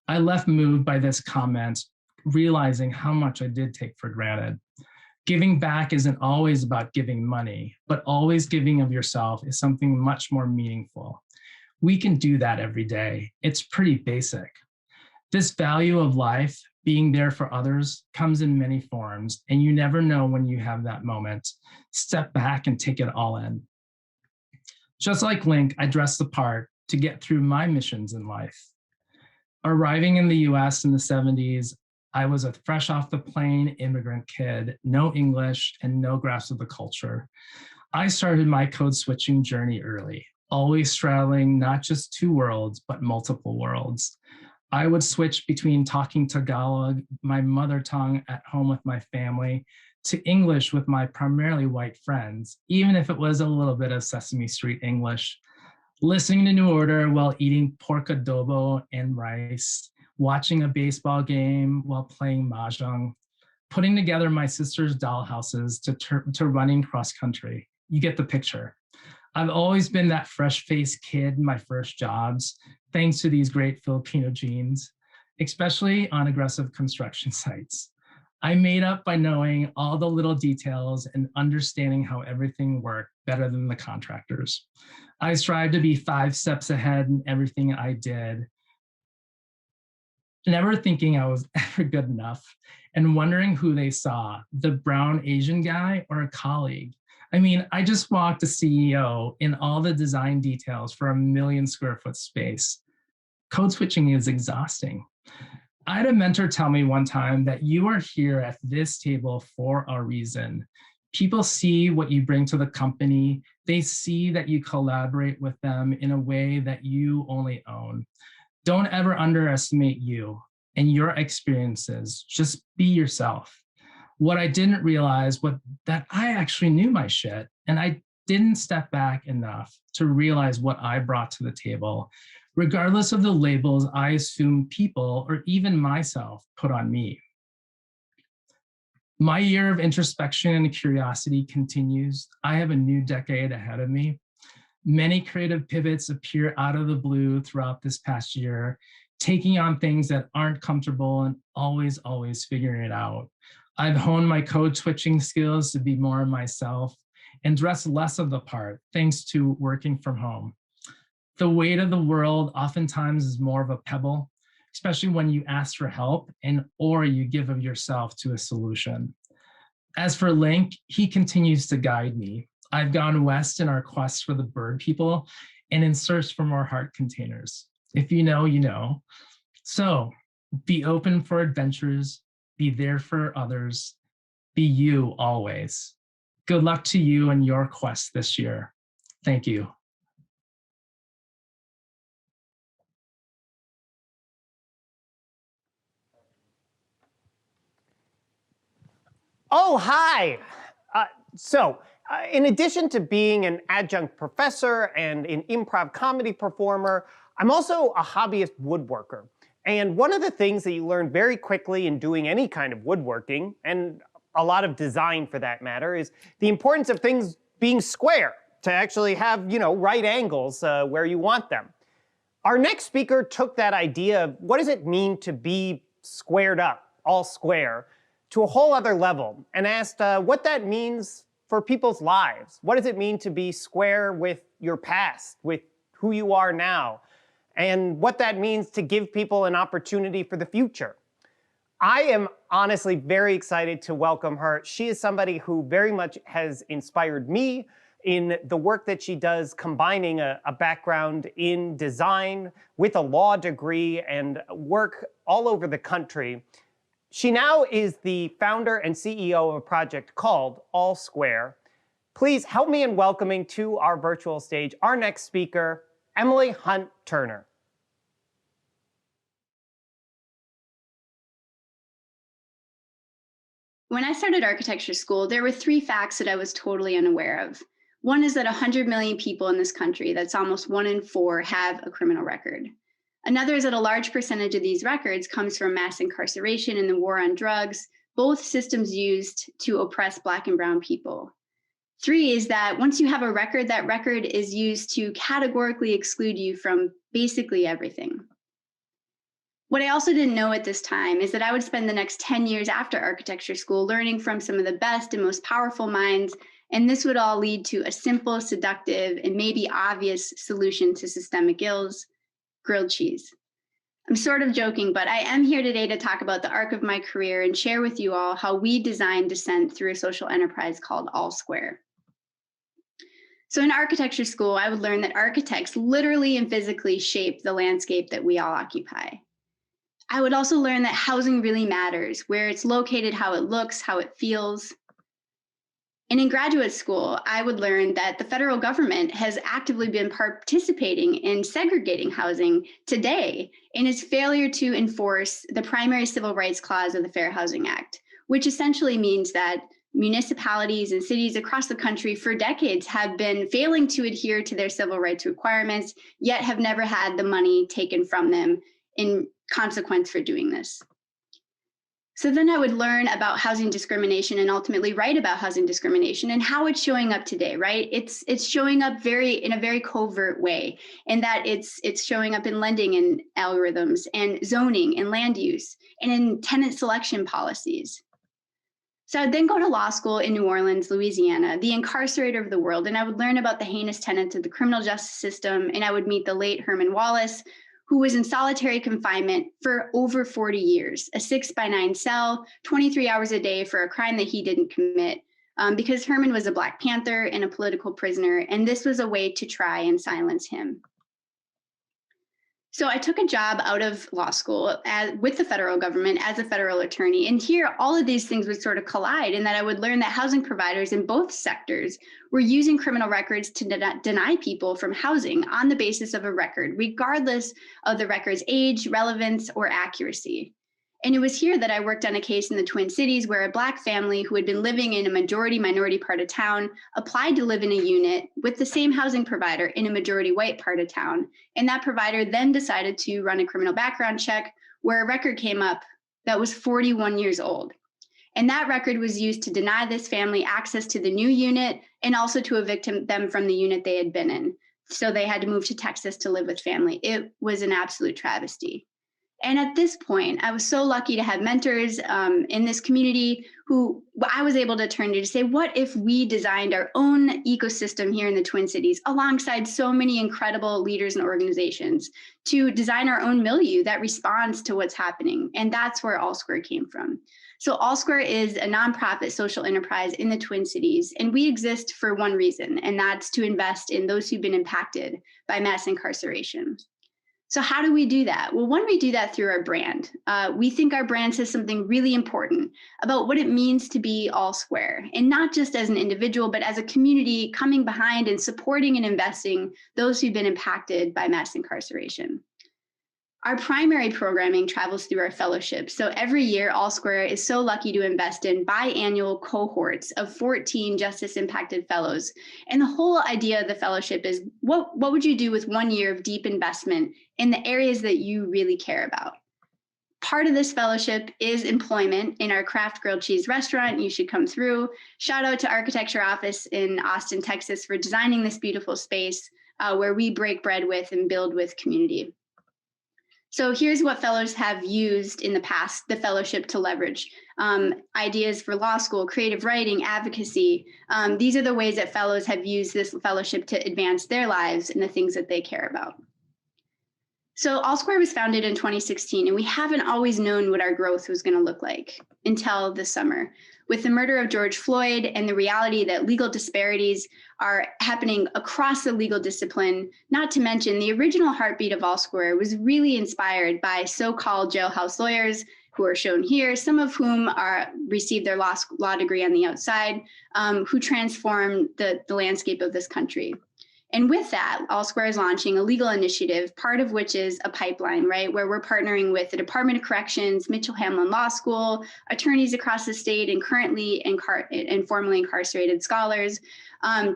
Speaker 6: I left moved by this comment, realizing how much I did take for granted. Giving back isn't always about giving money, but always giving of yourself is something much more meaningful. We can do that every day. It's pretty basic. This value of life, being there for others, comes in many forms, and you never know when you have that moment. Step back and take it all in. Just like Link, I dressed the part to get through my missions in life. Arriving in the US in the 70s, I was a fresh off the plane immigrant kid, no English and no grasp of the culture. I started my code switching journey early, always straddling not just two worlds, but multiple worlds. I would switch between talking Tagalog, my mother tongue at home with my family, to English with my primarily white friends, even if it was a little bit of Sesame Street English. Listening to New Order while eating pork adobo and rice, watching a baseball game while playing mahjong, putting together my sister's dollhouses to running cross country. You get the picture. I've always been that fresh-faced kid in my first jobs, thanks to these great Filipino genes, especially on aggressive construction sites. I made up by knowing all the little details and understanding how everything worked better than the contractors. I strived to be 5 steps ahead in everything I did, never thinking I was ever good enough and wondering who they saw, the brown Asian guy or a colleague. I mean, I just walked a CEO in all the design details for a 1,000,000 square foot space. Code switching is exhausting. I had a mentor tell me one time that you are here at this table for a reason. People see what you bring to the company. They see that you collaborate with them in a way that you only own. Don't ever underestimate you and your experiences. Just be yourself. What I didn't realize was that I actually knew my shit, and I didn't step back enough to realize what I brought to the table, regardless of the labels I assume people or even myself put on me. My year of introspection and curiosity continues. I have a new decade ahead of me. Many creative pivots appear out of the blue throughout this past year, taking on things that aren't comfortable and always figuring it out. I've honed my code switching skills to be more myself and dress less of the part, thanks to working from home. The weight of the world oftentimes is more of a pebble, especially when you ask for help or you give of yourself to a solution. As for Link, he continues to guide me. I've gone west in our quest for the bird people and in search for more heart containers. If you know, you know. So be open for adventures, be there for others, be you always. Good luck to you and your quest this year. Thank you.
Speaker 1: Oh, hi. In addition to being an adjunct professor and an improv comedy performer, I'm also a hobbyist woodworker. And one of the things that you learn very quickly in doing any kind of woodworking, and a lot of design for that matter, is the importance of things being square, to actually have, right angles where you want them. Our next speaker took that idea of what does it mean to be squared up, all square, to a whole other level, and asked what that means for people's lives. What does it mean to be square with your past, with who you are now, and what that means to give people an opportunity for the future? I am honestly very excited to welcome her. She is somebody who very much has inspired me in the work that she does, combining a background in design with a law degree and work all over the country. She now is the founder and CEO of a project called All Square. Please help me in welcoming to our virtual stage our next speaker, Emily Hunt Turner.
Speaker 7: When I started architecture school, there were 3 facts that I was totally unaware of. One is that 100 million people in this country, that's almost 1 in 4, have a criminal record. Another is that a large percentage of these records comes from mass incarceration and the war on drugs, both systems used to oppress Black and Brown people. 3 is that once you have a record, that record is used to categorically exclude you from basically everything. What I also didn't know at this time is that I would spend the next 10 years after architecture school learning from some of the best and most powerful minds, and this would all lead to a simple, seductive, and maybe obvious solution to systemic ills: grilled cheese. I'm sort of joking, but I am here today to talk about the arc of my career and share with you all how we designed dissent through a social enterprise called All Square. So in architecture school, I would learn that architects literally and physically shape the landscape that we all occupy. I would also learn that housing really matters, where it's located, how it looks, how it feels. And in graduate school, I would learn that the federal government has actively been participating in segregating housing today in its failure to enforce the primary civil rights clause of the Fair Housing Act, which essentially means that municipalities and cities across the country for decades have been failing to adhere to their civil rights requirements, yet have never had the money taken from them in consequence for doing this. So then I would learn about housing discrimination and ultimately write about housing discrimination and how it's showing up today, right? It's showing up in a very covert way, in that it's showing up in lending and algorithms and zoning and land use and in tenant selection policies. So I'd then go to law school in New Orleans, Louisiana, the incarcerator of the world, and I would learn about the heinous tenets of the criminal justice system, and I would meet the late Herman Wallace, who was in solitary confinement for over 40 years, a 6x9 cell, 23 hours a day for a crime that he didn't commit, because Herman was a Black Panther and a political prisoner, and this was a way to try and silence him. So I took a job out of law school with the federal government as a federal attorney. And here, all of these things would sort of collide in that I would learn that housing providers in both sectors were using criminal records to deny people from housing on the basis of a record, regardless of the record's age, relevance, or accuracy. And it was here that I worked on a case in the Twin Cities where a Black family who had been living in a majority minority part of town applied to live in a unit with the same housing provider in a majority white part of town. And that provider then decided to run a criminal background check where a record came up that was 41 years old. And that record was used to deny this family access to the new unit and also to evict them from the unit they had been in. So they had to move to Texas to live with family. It was an absolute travesty. And at this point, I was so lucky to have mentors in this community who I was able to turn to say, what if we designed our own ecosystem here in the Twin Cities alongside so many incredible leaders and organizations to design our own milieu that responds to what's happening? And that's where AllSquare came from. So AllSquare is a nonprofit social enterprise in the Twin Cities, and we exist for one reason, and that's to invest in those who've been impacted by mass incarceration. So how do we do that? Well, one, we do that through our brand. We think our brand says something really important about what it means to be AllSquare, and not just as an individual, but as a community coming behind and supporting and investing those who've been impacted by mass incarceration. Our primary programming travels through our fellowships. So every year, AllSquare is so lucky to invest in biannual cohorts of 14 justice impacted fellows. And the whole idea of the fellowship is what would you do with 1 year of deep investment in the areas that you really care about? Part of this fellowship is employment in our Craft Grilled Cheese restaurant. You should come through. Shout out to Architecture Office in Austin, Texas for designing this beautiful space where we break bread with and build with community. So here's what fellows have used in the past, the fellowship to leverage. Ideas for law school, creative writing, advocacy. These are the ways that fellows have used this fellowship to advance their lives and the things that they care about. So AllSquare was founded in 2016, and we haven't always known what our growth was going to look like until this summer. With the murder of George Floyd and the reality that legal disparities are happening across the legal discipline, not to mention the original heartbeat of AllSquare was really inspired by so-called jailhouse lawyers who are shown here, some of whom received their law degree on the outside, who transformed the landscape of this country. And with that, AllSquare is launching a legal initiative, part of which is a pipeline, right, where we're partnering with the Department of Corrections, Mitchell Hamlin Law School, attorneys across the state, and currently and formerly incarcerated scholars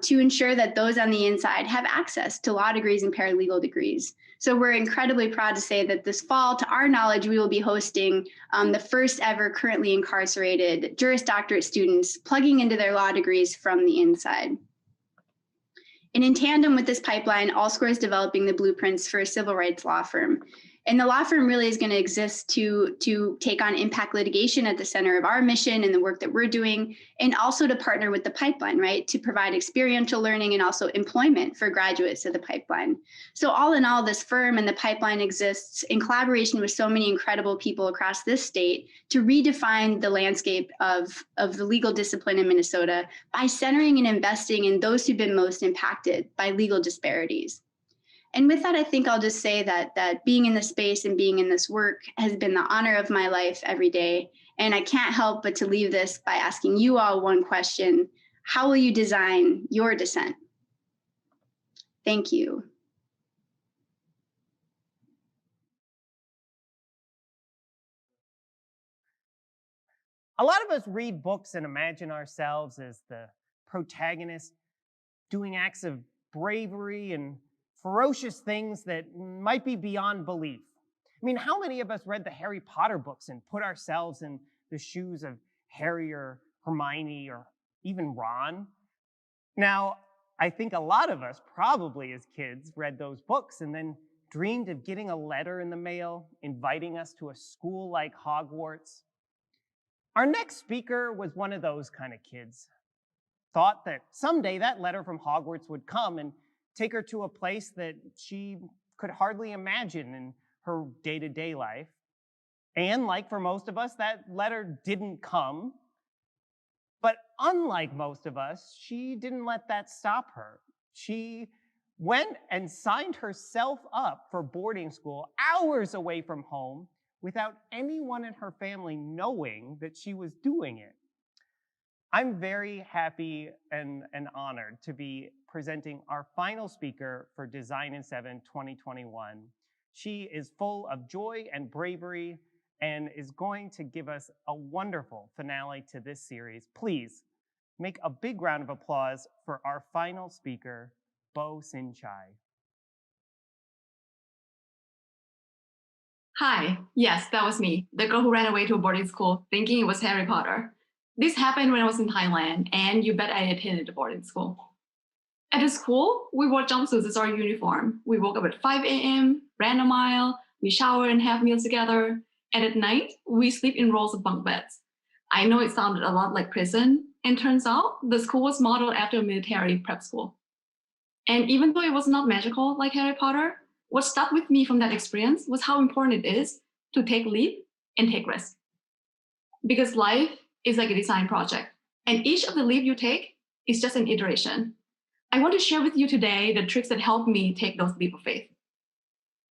Speaker 7: to ensure that those on the inside have access to law degrees and paralegal degrees. So we're incredibly proud to say that this fall, to our knowledge, we will be hosting the first ever currently incarcerated Juris Doctorate students plugging into their law degrees from the inside. And in tandem with this pipeline, AllSquare is developing the blueprints for a civil rights law firm. And the law firm really is going to exist to take on impact litigation at the center of our mission and the work that we're doing, and also to partner with the pipeline, right, to provide experiential learning and also employment for graduates of the pipeline. So all in all, this firm and the pipeline exists in collaboration with so many incredible people across this state to redefine the landscape of the legal discipline in Minnesota by centering and investing in those who've been most impacted by legal disparities. And with that, I think I'll just say that being in this space and being in this work has been the honor of my life every day. And I can't help but to leave this by asking you all one question: how will you design your dissent? Thank you.
Speaker 1: A lot of us read books and imagine ourselves as the protagonist doing acts of bravery and ferocious things that might be beyond belief. I mean, how many of us read the Harry Potter books and put ourselves in the shoes of Harry or Hermione or even Ron? Now, I think a lot of us probably as kids read those books and then dreamed of getting a letter in the mail inviting us to a school like Hogwarts. Our next speaker was one of those kind of kids. Thought that someday that letter from Hogwarts would come and take her to a place that she could hardly imagine in her day-to-day life. And like for most of us, that letter didn't come. But unlike most of us, she didn't let that stop her. She went and signed herself up for boarding school hours away from home without anyone in her family knowing that she was doing it. I'm very happy and honored to be presenting our final speaker for Design in 7 2021. She is full of joy and bravery and is going to give us a wonderful finale to this series. Please make a big round of applause for our final speaker, Bo Sin Chai.
Speaker 8: Hi, yes, that was me, the girl who ran away to a boarding school thinking it was Harry Potter. This happened when I was in Thailand, and you bet I attended a boarding school. At the school, we wore jumpsuits as our uniform. We woke up at 5 a.m., ran a mile, we shower and have meals together, and at night, we sleep in rows of bunk beds. I know it sounded a lot like prison, and turns out the school was modeled after a military prep school. And even though it was not magical like Harry Potter, what stuck with me from that experience was how important it is to take leap and take risks. Because life is like a design project, and each of the leap you take is just an iteration. I want to share with you today the tricks that helped me take those leap of faith.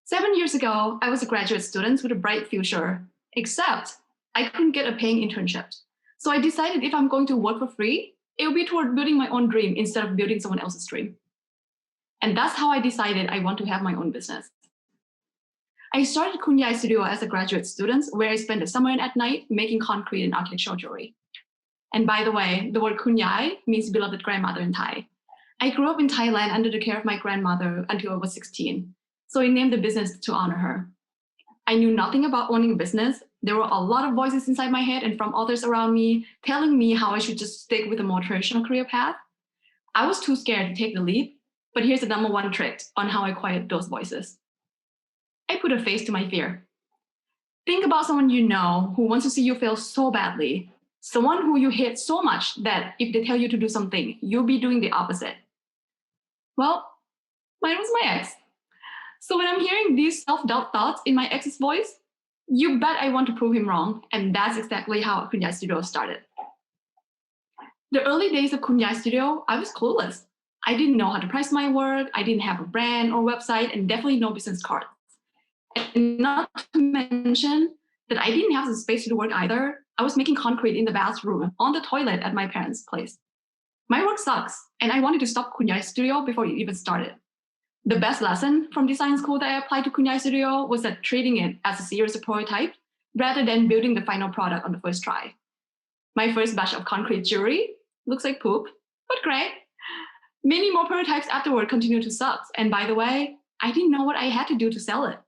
Speaker 8: 7 years ago, I was a graduate student with a bright future, except I couldn't get a paying internship. So I decided if I'm going to work for free, it will be toward building my own dream instead of building someone else's dream. And that's how I decided I want to have my own business. I started Kunyai Studio as a graduate student, where I spent the summer and at night making concrete and architectural jewelry. And by the way, the word Kunyai means beloved grandmother in Thai. I grew up in Thailand under the care of my grandmother until I was 16. So I named the business to honor her. I knew nothing about owning a business. There were a lot of voices inside my head and from others around me telling me how I should just stick with a more traditional career path. I was too scared to take the leap, but here's the number one trick on how I quiet those voices. I put a face to my fear. Think about someone you know who wants to see you fail so badly, someone who you hate so much that if they tell you to do something, you'll be doing the opposite. Well, mine was my ex. So when I'm hearing these self-doubt thoughts in my ex's voice, you bet I want to prove him wrong, and that's exactly how Kunyai Studio started. The early days of Kunyai Studio, I was clueless. I didn't know how to price my work, I didn't have a brand or website, and definitely no business card. And not to mention that I didn't have the space to do work either. I was making concrete in the bathroom on the toilet at my parents' place. My work sucks, and I wanted to stop Kunyai Studio before it even started. The best lesson from design school that I applied to Kunyai Studio was that treating it as a series of prototype rather than building the final product on the first try. My first batch of concrete jewelry looks like poop, but great. Many more prototypes afterward continued to suck. And by the way, I didn't know what I had to do to sell it.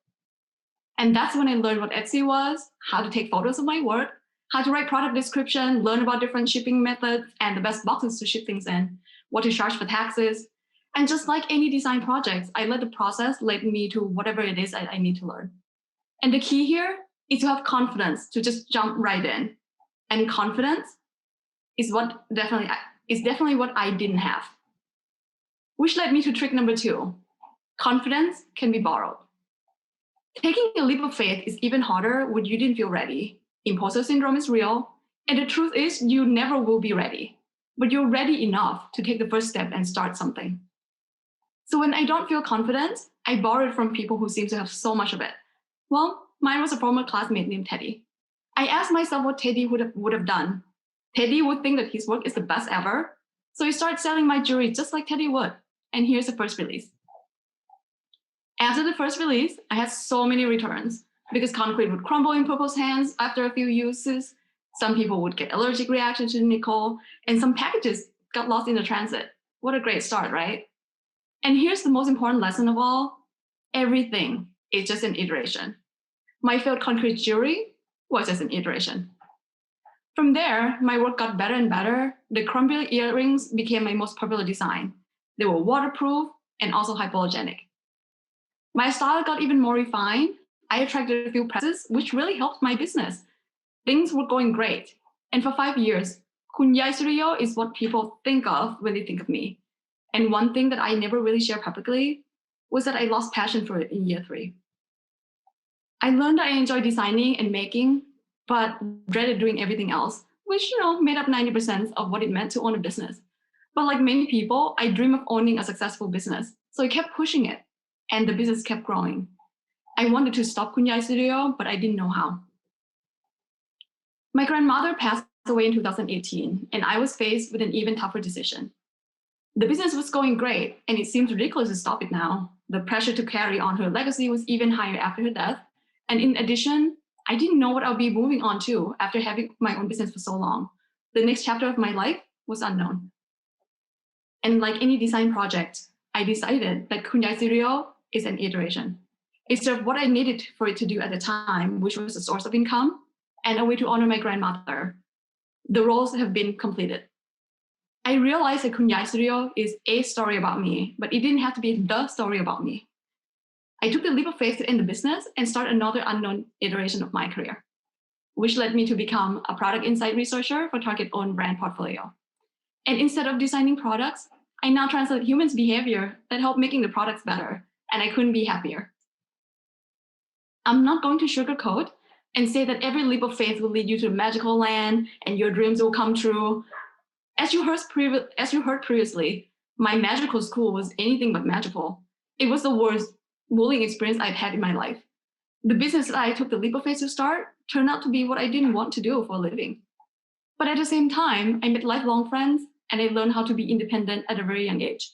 Speaker 8: And that's when I learned what Etsy was, how to take photos of my work, how to write product description, learn about different shipping methods and the best boxes to ship things in, what to charge for taxes. And just like any design projects, I let the process lead me to whatever it is I need to learn. And the key here is to have confidence, to just jump right in. And confidence is definitely what I didn't have. Which led me to trick number 2. Confidence can be borrowed. Taking a leap of faith is even harder when you didn't feel ready. Imposter syndrome is real, and the truth is you never will be ready, but you're ready enough to take the first step and start something. So when I don't feel confident, I borrow it from people who seem to have so much of it. Well, mine was a former classmate named Teddy. I asked myself what Teddy would have done. Teddy would think that his work is the best ever, so he started selling my jewelry just like Teddy would. And here's the first release. After the first release, I had so many returns because concrete would crumble in people's hands after a few uses. Some people would get allergic reactions to nickel, and some packages got lost in the transit. What a great start, right? And here's the most important lesson of all. Everything is just an iteration. My failed concrete jewelry was just an iteration. From there, my work got better and better. The crumbly earrings became my most popular design. They were waterproof and also hypoallergenic. My style got even more refined. I attracted a few presses, which really helped my business. Things were going great. And for 5 years, Kunyai Studio is what people think of when they think of me. And one thing that I never really shared publicly was that I lost passion for it in year 3. I learned that I enjoy designing and making, but dreaded doing everything else, which made up 90% of what it meant to own a business. But like many people, I dream of owning a successful business. So I kept pushing it, and the business kept growing. I wanted to stop Kunyai Studio, but I didn't know how. My grandmother passed away in 2018, and I was faced with an even tougher decision. The business was going great, and it seemed ridiculous to stop it now. The pressure to carry on her legacy was even higher after her death. And in addition, I didn't know what I'll be moving on to after having my own business for so long. The next chapter of my life was unknown. And like any design project, I decided that Kunyai Studio is an iteration. It served what I needed for it to do at the time, which was a source of income and a way to honor my grandmother. The roles have been completed. I realized that Kunyai Studio is a story about me, but it didn't have to be the story about me. I took the leap of faith to end the business and start another unknown iteration of my career, which led me to become a product insight researcher for Target-owned brand portfolio. And instead of designing products, I now translate humans' behavior that help making the products better, and I couldn't be happier. I'm not going to sugarcoat and say that every leap of faith will lead you to a magical land and your dreams will come true. As you heard previously, my magical school was anything but magical. It was the worst bullying experience I've had in my life. The business that I took the leap of faith to start turned out to be what I didn't want to do for a living. But at the same time, I made lifelong friends and I learned how to be independent at a very young age.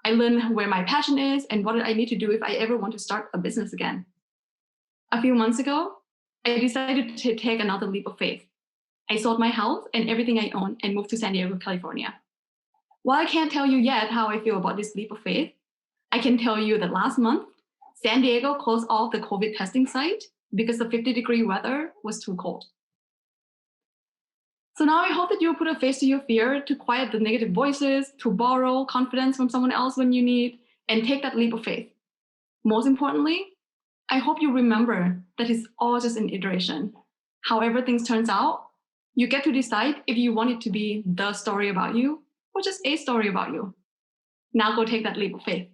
Speaker 8: I learned where my passion is and what I need to do if I ever want to start a business again. A few months ago, I decided to take another leap of faith. I sold my house and everything I own and moved to San Diego, California. While I can't tell you yet how I feel about this leap of faith, I can tell you that last month, San Diego closed off the COVID testing site because the 50-degree weather was too cold. So now I hope that you'll put a face to your fear, to quiet the negative voices, to borrow confidence from someone else when you need, and take that leap of faith. Most importantly, I hope you remember that it's all just an iteration. However things turns out, you get to decide if you want it to be the story about you or just a story about you. Now go take that leap of faith.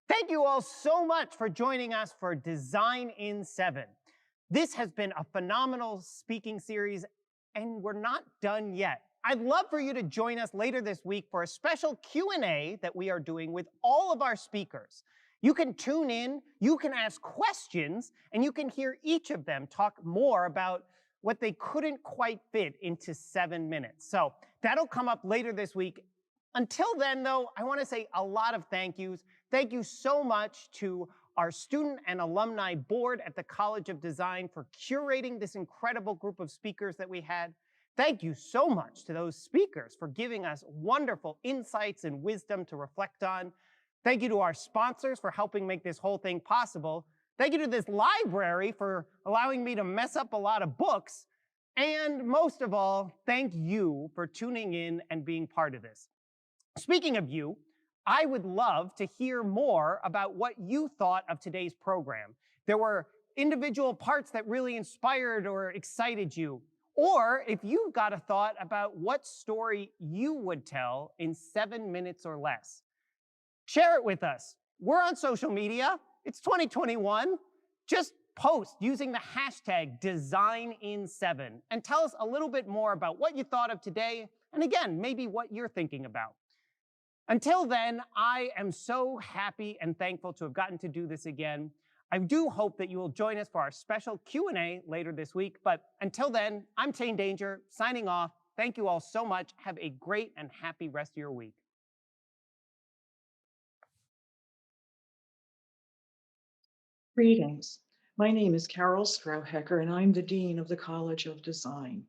Speaker 1: Thank you all so much for joining us for Design in 7. This has been a phenomenal speaking series, and we're not done yet. I'd love for you to join us later this week for a special Q&A that we are doing with all of our speakers. You can tune in, you can ask questions, and you can hear each of them talk more about what they couldn't quite fit into 7 minutes. So that'll come up later this week. Until then, though, I want to say a lot of thank yous. Thank you so much to our student and alumni board at the College of Design for curating this incredible group of speakers that we had. Thank you so much to those speakers for giving us wonderful insights and wisdom to reflect on. Thank you to our sponsors for helping make this whole thing possible. Thank you to this library for allowing me to mess up a lot of books. And most of all, thank you for tuning in and being part of this. Speaking of you, I would love to hear more about what you thought of today's program. There were individual parts that really inspired or excited you. Or if you've got a thought about what story you would tell in 7 minutes or less. Share it with us. We're on social media. It's 2021. Just post using the hashtag DesignIn7 and tell us a little bit more about what you thought of today, and again, maybe what you're thinking about. Until then, I am so happy and thankful to have gotten to do this again. I do hope that you will join us for our special Q&A later this week. But until then, I'm Tane Danger, signing off. Thank you all so much. Have a great and happy rest of your week.
Speaker 9: Greetings. My name is Carol Strauhecker, and I'm the Dean of the College of Design.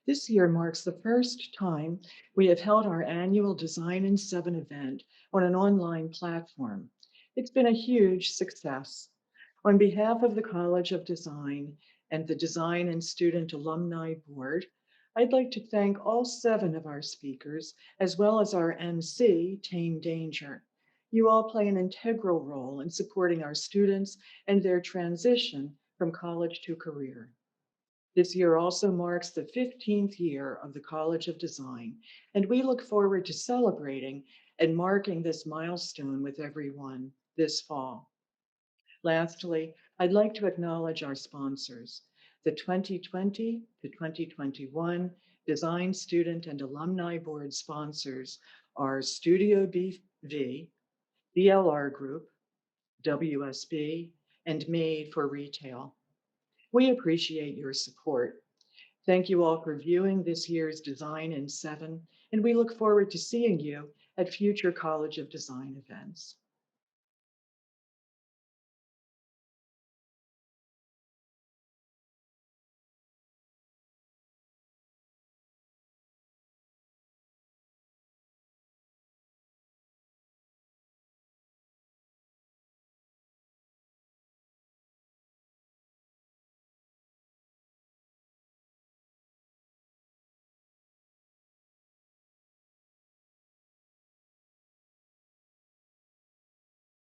Speaker 9: This year marks the first time we have held our annual Design in 7 event on an online platform. It's been a huge success. On behalf of the College of Design and the Design and Student Alumni Board, I'd like to thank all 7 of our speakers, as well as our MC, Tane Danger. You all play an integral role in supporting our students and their transition from college to career. This year also marks the 15th year of the College of Design, and we look forward to celebrating and marking this milestone with everyone this fall. Lastly, I'd like to acknowledge our sponsors. The 2020 to 2021 Design Student and Alumni Board sponsors are Studio BV, DLR Group, WSB, and Made for Retail. We appreciate your support. Thank you all for viewing this year's Design in 7, and we look forward to seeing you at future College of Design events.